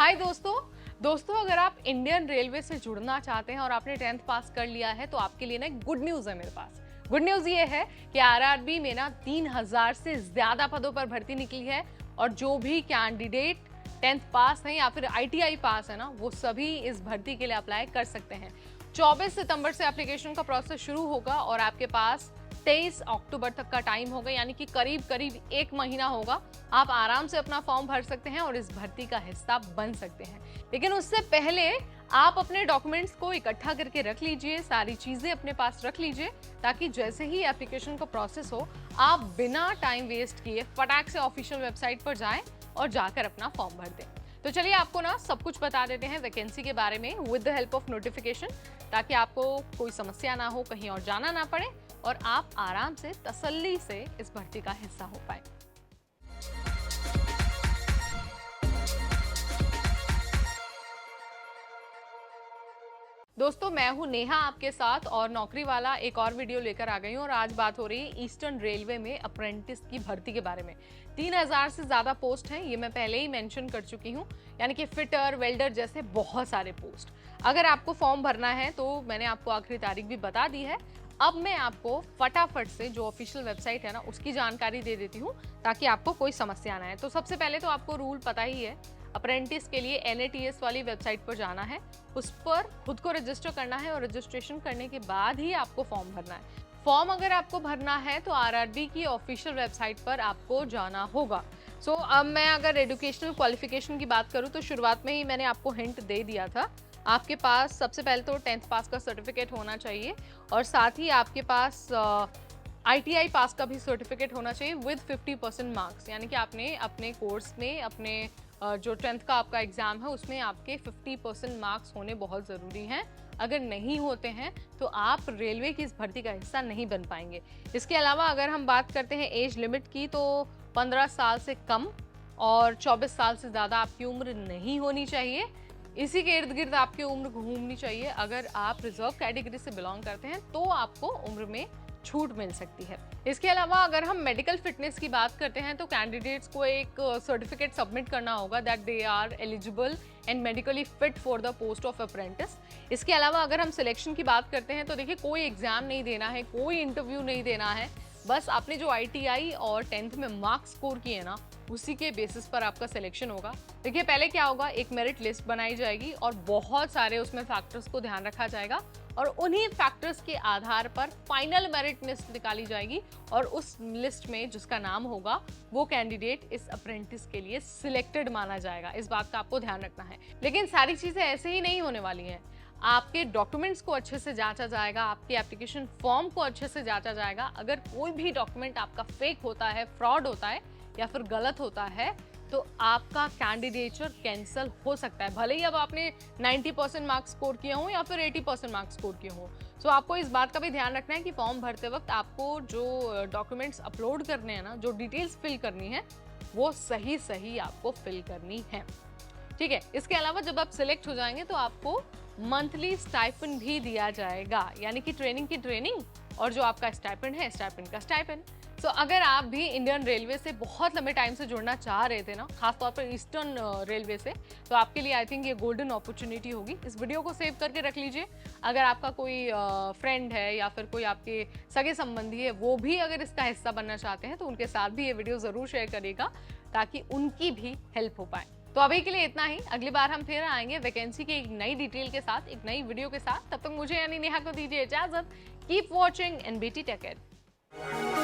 हाय दोस्तों अगर आप इंडियन रेलवे से जुड़ना चाहते हैं और आपने 10th पास कर लिया है तो आपके लिए ना एक गुड न्यूज़ है मेरे पास। गुड न्यूज़ ये है कि आरआरबी में ना 3000 से ज़्यादा पदों पर भर्ती निकली है और जो भी कैंडिडेट 10th पास है या फिर आईटीआई पास है ना, वो सभी इस भर्ती के लिए अप्लाई कर सकते हैं। 24 सितंबर से एप्लीकेशन का प्रोसेस शुरू होगा और आपके पास 23 अक्टूबर तक का टाइम होगा, यानी कि करीब एक महीना होगा। आप आराम से अपना फॉर्म भर सकते हैं और इस भर्ती का हिस्सा बन सकते हैं। लेकिन उससे पहले आप अपने डॉक्यूमेंट्स को इकट्ठा करके रख लीजिए, सारी चीजें अपने पास रख लीजिए, ताकि जैसे ही एप्लीकेशन का प्रोसेस हो आप बिना टाइम वेस्ट किए फटाक से ऑफिशियल वेबसाइट पर जाएं और जाकर अपना फॉर्म भर दें। तो चलिए आपको ना सब कुछ बता देते हैं वैकेंसी के बारे में with the help of notification, ताकि आपको कोई समस्या ना हो, कहीं और जाना ना पड़े और आप आराम से तसल्ली से इस भर्ती का हिस्सा हो पाए। दोस्तों मैं हूं नेहा आपके साथ और नौकरी वाला एक और वीडियो लेकर आ गई हूं और आज बात हो रही है ईस्टर्न रेलवे में अप्रेंटिस की भर्ती के बारे में। 3000 से ज्यादा पोस्ट हैं, ये मैं पहले ही मेंशन कर चुकी हूं, यानी कि फिटर, वेल्डर जैसे बहुत सारे पोस्ट। अगर आपको फॉर्म भरना है तो मैंने आपको आखिरी तारीख भी बता दी है। अब मैं आपको फटाफट से जो ऑफिशियल वेबसाइट है ना उसकी जानकारी दे देती हूँ ताकि आपको कोई समस्या ना आए। तो सबसे पहले तो आपको रूल पता ही है, अप्रेंटिस के लिए NATS वाली वेबसाइट पर जाना है, उस पर खुद को रजिस्टर करना है और रजिस्ट्रेशन करने के बाद ही आपको फॉर्म भरना है। फॉर्म अगर आपको भरना है तो आरआरबी की ऑफिशियल वेबसाइट पर आपको जाना होगा। अब मैं अगर एजुकेशनल क्वालिफिकेशन की बात करूँ तो शुरुआत में ही मैंने आपको हिंट दे दिया था। आपके पास सबसे पहले तो 10th पास का सर्टिफिकेट होना चाहिए और साथ ही आपके पास ITI पास का भी सर्टिफिकेट होना चाहिए विद 50% मार्क्स, यानी कि आपने अपने कोर्स में अपने जो 10th का आपका एग्जाम है उसमें आपके 50% मार्क्स होने बहुत ज़रूरी हैं। अगर नहीं होते हैं तो आप रेलवे की इस भर्ती का हिस्सा नहीं बन पाएंगे। इसके अलावा अगर हम बात करते हैं एज लिमिट की, तो 15 साल से कम और 24 साल से ज़्यादा आपकी उम्र नहीं होनी चाहिए। इसी के इर्द गिर्द आपकी उम्र घूमनी चाहिए। अगर आप रिजर्व कैटेगरी से बिलोंग करते हैं तो आपको उम्र में छूट मिल सकती है। इसके अलावा अगर हम मेडिकल फिटनेस की बात करते हैं तो कैंडिडेट्स को एक सर्टिफिकेट सबमिट करना होगा that they are eligible and medically fit for the post of apprentice. इसके अलावा अगर हम सिलेक्शन की बात करते हैं तो देखिए, कोई एग्जाम नहीं देना है, कोई इंटरव्यू नहीं देना है, बस आपने जो ITI और 10th में मार्क्स स्कोर किए ना उसी के बेसिस पर आपका सिलेक्शन होगा। देखिए पहले क्या होगा, एक मेरिट लिस्ट बनाई जाएगी और बहुत सारे उसमें फैक्टर्स को ध्यान रखा जाएगा और उन्हीं फैक्टर्स के आधार पर फाइनल मेरिट लिस्ट निकाली जाएगी और उस लिस्ट में जिसका नाम होगा वो कैंडिडेट इस अप्रेंटिस के लिए सिलेक्टेड माना जाएगा। इस बात का आपको ध्यान रखना है। लेकिन सारी चीजें ऐसे ही नहीं होने वाली हैं। आपके डॉक्यूमेंट्स को अच्छे से जांचा जाएगा, आपके एप्लीकेशन फॉर्म को अच्छे से जांचा जाएगा। अगर कोई भी डॉक्यूमेंट आपका फेक होता है, फ्रॉड होता है या फिर गलत होता है तो आपका कैंडिडेचर कैंसिल हो सकता है, भले ही अब आपने 90% मार्क्स स्कोर किए हों या फिर 80% मार्क्स स्कोर किए हों। सो आपको इस बात का भी ध्यान रखना है कि फॉर्म भरते वक्त आपको जो डॉक्यूमेंट्स अपलोड करने हैं ना, जो डिटेल्स फिल करनी है वो सही आपको फिल करनी है, ठीक है। इसके अलावा जब आप सिलेक्ट हो जाएंगे तो आपको मंथली स्टाइपेंड भी दिया जाएगा, यानी कि ट्रेनिंग की ट्रेनिंग और जो आपका स्टाइपेंड है, स्टाइपेंड का स्टाइपेंड। सो अगर आप भी इंडियन रेलवे से बहुत लंबे टाइम से जुड़ना चाह रहे थे ना, खासतौर पर ईस्टर्न रेलवे से, तो आपके लिए आई थिंक ये गोल्डन अपॉर्चुनिटी होगी। इस वीडियो को सेव करके रख लीजिए। अगर आपका कोई फ्रेंड है या फिर कोई आपके सगे संबंधी है, वो भी अगर इसका हिस्सा बनना चाहते हैं तो उनके साथ भी ये वीडियो ज़रूर शेयर करिएगा ताकि उनकी भी हेल्प हो पाए। तो अभी के लिए इतना ही। अगली बार हम फिर आएंगे वैकेंसी की एक नई डिटेल के साथ, एक नई वीडियो के साथ। तब तक मुझे यानी नेहा को दीजिए इजाजत। Keep watching and BT take care.